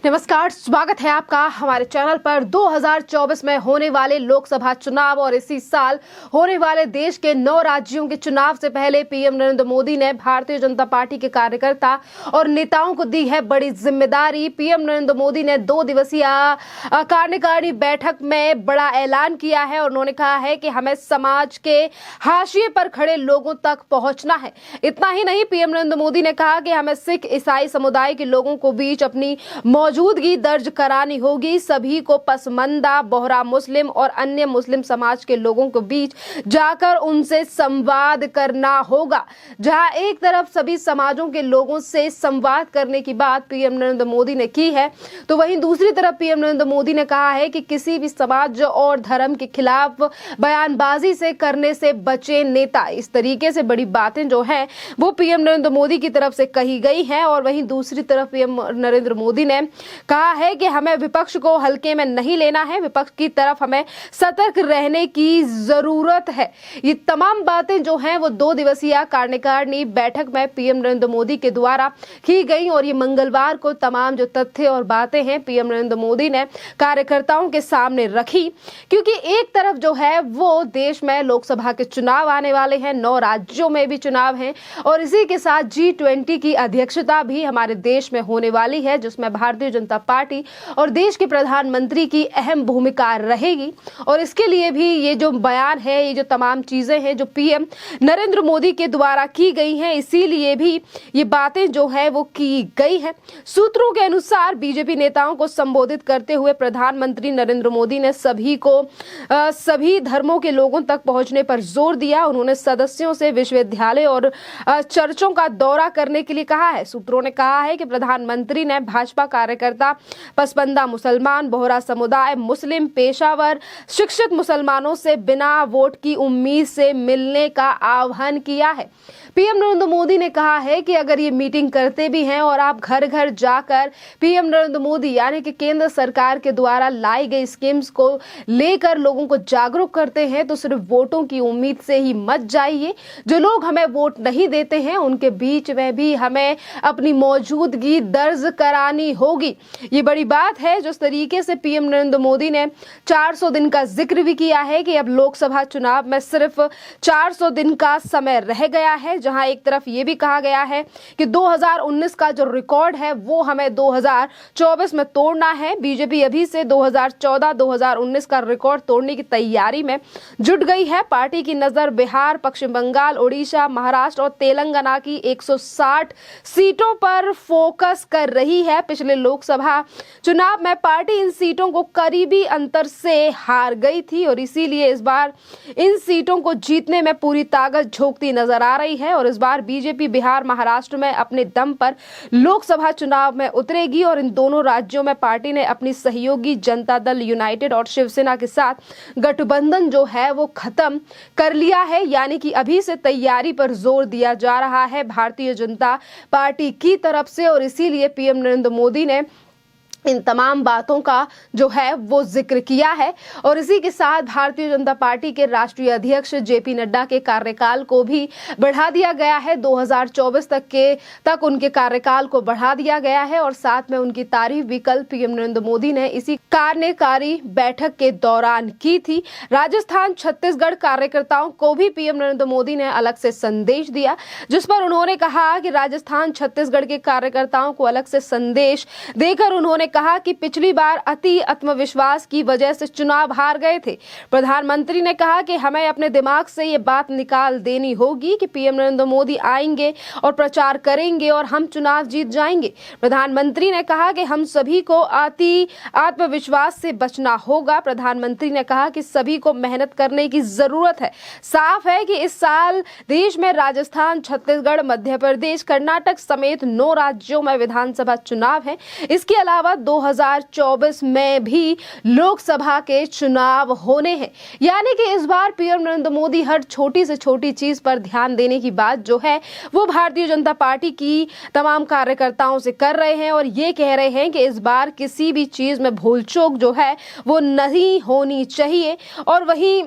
नमस्कार, स्वागत है आपका हमारे चैनल पर। 2024 में होने वाले लोकसभा चुनाव और इसी साल होने वाले देश के 9 राज्यों के चुनाव से पहले पीएम नरेंद्र मोदी ने भारतीय जनता पार्टी के कार्यकर्ता और नेताओं को दी है बड़ी जिम्मेदारी। पीएम नरेंद्र मोदी ने 2 दिवसीय कार्यकारिणी बैठक में बड़ा ऐलान किया है और उन्होंने कहा है कि हमें समाज के हाशिए पर खड़े लोगों तक पहुंचना है। इतना ही नहीं, पीएम नरेंद्र मोदी ने कहा कि हमें सिख ईसाई समुदाय के लोगों को बीच अपनी मौजूदगी दर्ज करानी होगी। सभी को पसमानदा, बोहरा मुस्लिम और अन्य मुस्लिम समाज के लोगों के बीच जाकर उनसे संवाद करना होगा। जहां एक तरफ सभी समाजों के लोगों से संवाद करने की बात पीएम नरेंद्र मोदी ने की है, तो वहीं दूसरी तरफ पीएम नरेंद्र मोदी ने कहा है कि किसी भी समाज और धर्म के खिलाफ बयानबाजी से करने से बचे नेता। इस तरीके से बड़ी बातें जो हैं वो पीएम नरेंद्र मोदी की तरफ से कही गई हैं। और वहीं दूसरी तरफ पीएम नरेंद्र मोदी ने कहा है कि हमें विपक्ष को हल्के में नहीं लेना है, विपक्ष की तरफ हमें सतर्क रहने की जरूरत है। ये तमाम बातें जो हैं वो 2 दिवसीय कार्यकारिणी बैठक में पीएम नरेंद्र मोदी के द्वारा की गई और ये मंगलवार को तमाम जो तथ्य और बातें हैं पीएम नरेंद्र मोदी ने कार्यकर्ताओं के सामने रखी। क्योंकि एक तरफ जो है वो देश में लोकसभा के चुनाव आने वाले हैं, 9 राज्यों में भी चुनाव हैं और इसी के साथ G20 की अध्यक्षता भी हमारे देश में होने वाली है, जिसमें भारतीय जनता पार्टी और देश के प्रधानमंत्री की अहम भूमिका रहेगी। और इसके लिए भी ये जो बयान है, ये जो तमाम चीजें हैं जो पीएम नरेंद्र मोदी के द्वारा की गई हैं, इसीलिए भी ये बातें जो है वो की गई है। सूत्रों के अनुसार बीजेपी नेताओं को संबोधित करते हुए प्रधानमंत्री नरेंद्र मोदी ने सभी धर्मों के लोगों तक पहुंचने पर जोर दिया। उन्होंने सदस्यों से विश्वविद्यालय और चर्चों का दौरा करने के लिए कहा है। सूत्रों ने कहा है कि प्रधानमंत्री ने भाजपा कार्यकर्ता, पसमानदा मुसलमान, बोहरा समुदाय, मुस्लिम, पेशावर, शिक्षित मुसलमानों से बिना वोट की उम्मीद से मिलने का आह्वान किया है। पीएम नरेंद्र मोदी ने कहा है कि अगर ये मीटिंग करते भी हैं और आप घर घर जाकर पीएम नरेंद्र मोदी यानी कि केंद्र सरकार के द्वारा लाई गई स्कीम्स को लेकर लोगों को जागरूक करते हैं, तो सिर्फ वोटों की उम्मीद से ही मत जाइए। जो लोग हमें वोट नहीं देते हैं उनके बीच में भी हमें अपनी मौजूदगी दर्ज करानी होगी। ये बड़ी बात है। जिस तरीके से पीएम नरेंद्र मोदी ने 400 दिन का जिक्र भी किया है कि अब लोकसभा चुनाव में सिर्फ 400 दिन का समय रह गया है, जहां एक तरफ ये भी कहा गया है कि 2019 का जो रिकॉर्ड है वो हमें 2024 में तोड़ना है। बीजेपी अभी से 2014-2019 का रिकॉर्ड तोड़ने की तैयारी में जुट गई है। पार्टी की नजर बिहार, पश्चिम बंगाल, ओडिशा, महाराष्ट्र और तेलंगाना की 160 सीटों पर फोकस कर रही है। पिछले लोकसभा चुनाव में पार्टी इन सीटों को करीबी अंतर से हार गई थी और इसीलिए इस बार इन सीटों को जीतने में पूरी ताकत झोंकती नजर आ रही है। और इस बार बीजेपी बिहार, महाराष्ट्र में अपने दम पर लोकसभा चुनाव में उतरेगी और इन दोनों राज्यों में पार्टी ने अपनी सहयोगी जनता दल यूनाइटेड और शिवसेना के साथ गठबंधन जो है वो खत्म कर लिया है। यानी कि अभी से तैयारी पर जोर दिया जा रहा है भारतीय जनता पार्टी की तरफ से और इसीलिए पीएम नरेंद्र मोदी ने इन तमाम बातों का जो है वो जिक्र किया है। और इसी के साथ भारतीय जनता पार्टी के राष्ट्रीय अध्यक्ष जेपी नड्डा के कार्यकाल को भी बढ़ा दिया गया है। 2024 तक उनके कार्यकाल को बढ़ा दिया गया है और साथ में उनकी तारीफ भी कल पीएम नरेंद्र मोदी ने इसी कार्यकारी बैठक के दौरान की थी। राजस्थान, छत्तीसगढ़ कार्यकर्ताओं को भी पीएम नरेंद्र मोदी ने अलग से संदेश दिया, जिस पर उन्होंने कहा कि राजस्थान, छत्तीसगढ़ के कार्यकर्ताओं को अलग से संदेश देकर उन्होंने कहा कि पिछली बार अति आत्मविश्वास की वजह से चुनाव हार गए थे। प्रधानमंत्री ने कहा कि हमें अपने दिमाग से ये बात निकाल देनी होगी कि पीएम नरेंद्र मोदी आएंगे और प्रचार करेंगे और हम चुनाव जीत जाएंगे। प्रधानमंत्री ने कहा कि हम सभी को अति आत्मविश्वास से बचना होगा। प्रधानमंत्री ने कहा कि सभी को मेहनत करने की जरूरत है। साफ है कि इस साल देश में राजस्थान, छत्तीसगढ़, मध्य प्रदेश, कर्नाटक समेत 9 राज्यों में विधानसभा चुनाव है। इसके अलावा 2024 में भी लोकसभा के चुनाव होने हैं। यानी कि इस बार पीएम नरेंद्र मोदी हर छोटी से छोटी चीज पर ध्यान देने की बात जो है वो भारतीय जनता पार्टी की तमाम कार्यकर्ताओं से कर रहे हैं और ये कह रहे हैं कि इस बार किसी भी चीज में भूल चूक जो है वो नहीं होनी चाहिए। और वहीं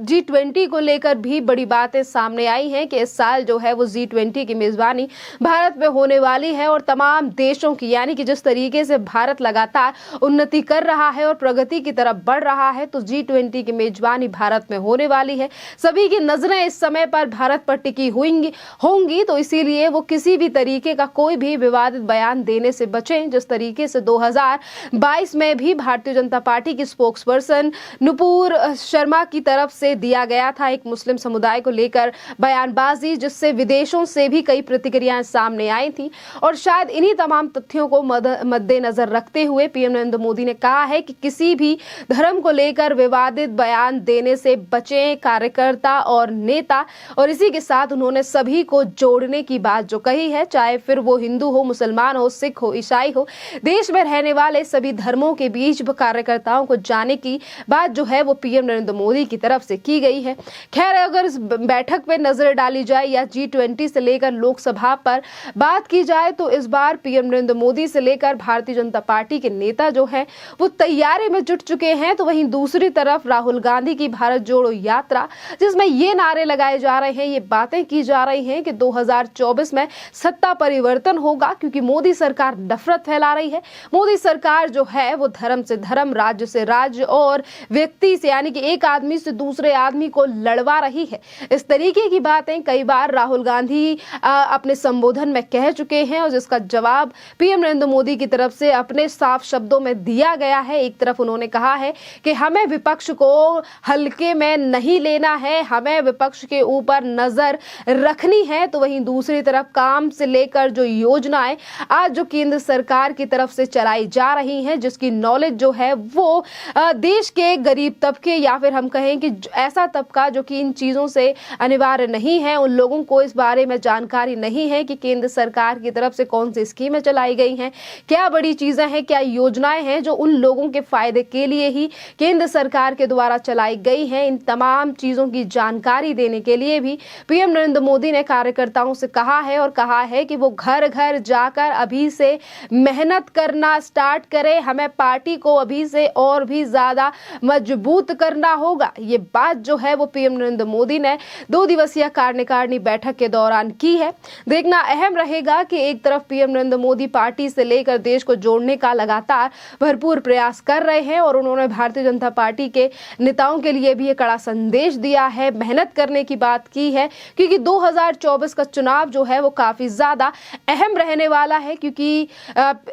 G20 को लेकर भी बड़ी बातें सामने आई हैं कि इस साल जो है वो G20 की मेजबानी भारत में होने वाली है और तमाम देशों की, यानी कि जिस तरीके से भारत लगातार उन्नति कर रहा है और प्रगति की तरफ बढ़ रहा है, तो G20 की मेजबानी भारत में होने वाली है। सभी की नजरें इस समय पर भारत पर टिकी होंगी, तो इसीलिए वो किसी भी तरीके का कोई भी विवादित बयान देने से बचें। जिस तरीके से 2022 में भी भारतीय जनता पार्टी की स्पोक्सपर्सन नुपुर शर्मा की तरफ से दिया गया था एक मुस्लिम समुदाय को लेकर बयानबाजी, जिससे विदेशों से भी कई प्रतिक्रियाएं सामने आई थी। और शायद इन्हीं तमाम तथ्यों को मद्देनजर रखते हुए पीएम नरेंद्र मोदी ने कहा है कि किसी भी धर्म को लेकर विवादित बयान देने से बचें कार्यकर्ता और नेता। और इसी के साथ उन्होंने सभी को जोड़ने की बात जो कही है, चाहे फिर वो हिंदू हो, मुसलमान हो, सिख हो, ईसाई हो, देश में रहने वाले सभी धर्मों के बीच कार्यकर्ताओं को जाने की बात जो है वो पीएम नरेंद्र मोदी की तरफ से की गई है। खैर, अगर इस बैठक पे नजर डाली जाए या G20 से लेकर लोकसभा पर बात की जाए, तो इस बार पीएम नरेंद्र मोदी से लेकर भारतीय जनता पार्टी के नेता जो हैं वो तैयारी में जुट चुके हैं। तो वहीं दूसरी तरफ राहुल गांधी की भारत जोड़ो यात्रा, जिसमें ये नारे लगाए जा रहे हैं, ये बातें की जा रही हैं कि 2024 में सत्ता परिवर्तन होगा, क्योंकि मोदी सरकार नफरत फैला रही है। मोदी सरकार जो है वो धर्म से धर्म, राज्य से राज्य और व्यक्ति से, यानी कि एक आदमी से दूसरे आदमी को लड़वा रही है। इस तरीके की बातें कई बार राहुल गांधी अपने संबोधन में कह चुके हैं और जिसका जवाब पीएम नरेंद्र मोदी की तरफ से अपने साफ शब्दों में दिया गया है। एक तरफ उन्होंने कहा है कि हमें विपक्ष को हल्के में नहीं लेना है, हमें विपक्ष के ऊपर नजर रखनी है, तो वहीं दूसरी तरफ काम से लेकर जो योजनाएं आज जो केंद्र सरकार की तरफ से चलाई जा रही हैं, जिसकी नॉलेज जो है वो देश के गरीब तबके या फिर हम कहें कि ऐसा तबका जो कि इन चीजों से अनिवार्य नहीं है, उन लोगों को इस बारे में जानकारी नहीं है कि केंद्र सरकार की तरफ से कौन सी स्कीमें चलाई गई हैं, क्या बड़ी चीजें हैं, क्या योजनाएं हैं जो उन लोगों के फायदे के लिए ही केंद्र सरकार के द्वारा चलाई गई हैं। इन तमाम चीजों की जानकारी देने के लिए भी पीएम नरेंद्र मोदी ने कार्यकर्ताओं से कहा है और कहा है कि वो घर घर जाकर अभी से मेहनत करना स्टार्ट करें, हमें पार्टी को अभी से और भी ज्यादा मजबूत करना होगा। ये बात जो है वो पीएम नरेंद्र मोदी ने 2 दिवसीय कार्यकारिणी बैठक के दौरान की है। देखना अहम रहेगा कि एक तरफ पीएम नरेंद्र मोदी पार्टी से लेकर देश को जोड़ने का लगातार भरपूर प्रयास कर रहे हैं और उन्होंने भारतीय जनता पार्टी के नेताओं के लिए भी एक कड़ा संदेश दिया है, मेहनत करने की बात की है, क्योंकि 2024 का चुनाव जो है वो काफी ज्यादा अहम रहने वाला है। क्योंकि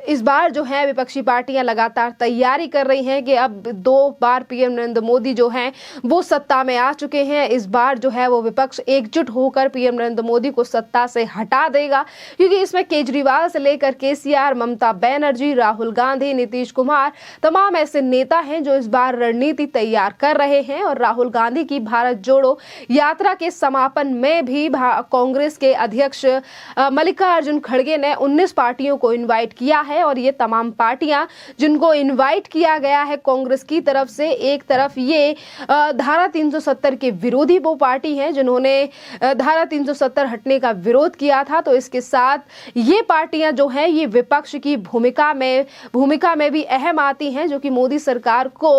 इस बार जो है विपक्षी पार्टियां लगातार तैयारी कर रही हैं कि अब 2 बार पीएम नरेंद्र मोदी जो हैं वो सत्ता में आ चुके हैं। इस बार जो है वो विपक्ष एकजुट होकर पीएम नरेंद्र मोदी को सत्ता से हटा देगा, क्योंकि इसमें केजरीवाल से लेकर केसीआर, ममता बनर्जी, राहुल गांधी, नीतीश कुमार, तमाम ऐसे नेता हैं जो इस बार रणनीति तैयार कर रहे हैं। और राहुल गांधी की भारत जोड़ो यात्रा के समापन में भी कांग्रेस के अध्यक्ष मल्लिकार्जुन खड़गे ने 19 पार्टियों को इनवाइट किया है और ये तमाम पार्टियां जिनको इनवाइट किया गया है कांग्रेस की तरफ से, एक तरफ ये धारा 370 के विरोधी वो पार्टी हैं जिन्होंने धारा 370 हटने का विरोध किया था। तो इसके साथ ये पार्टियां जो हैं ये विपक्ष की भूमिका में भी अहम आती हैं, जो कि मोदी सरकार को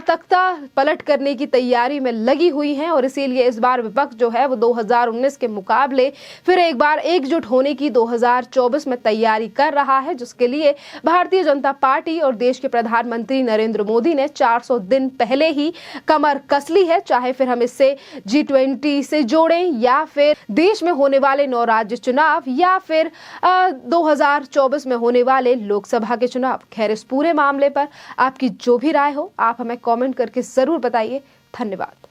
तख्ता पलट करने की तैयारी में लगी हुई हैं। और इसीलिए इस बार विपक्ष जो है वो 2019 के मुकाबले फिर एक बार एकजुट होने की 2024 में तैयारी कर रहा है, जिसके लिए भारतीय जनता पार्टी और देश के प्रधानमंत्री नरेंद्र मोदी ने 400 दिन पहले ही कमर कस ली है। चाहे फिर हम इससे G20 से जोड़ें या फिर देश में होने वाले 9 राज्य चुनाव या फिर 2024 में होने वाले लोकसभा के चुनाव। खैर, इस पूरे मामले पर आपकी जो भी राय हो आप हमें कमेंट करके जरूर बताइए। धन्यवाद।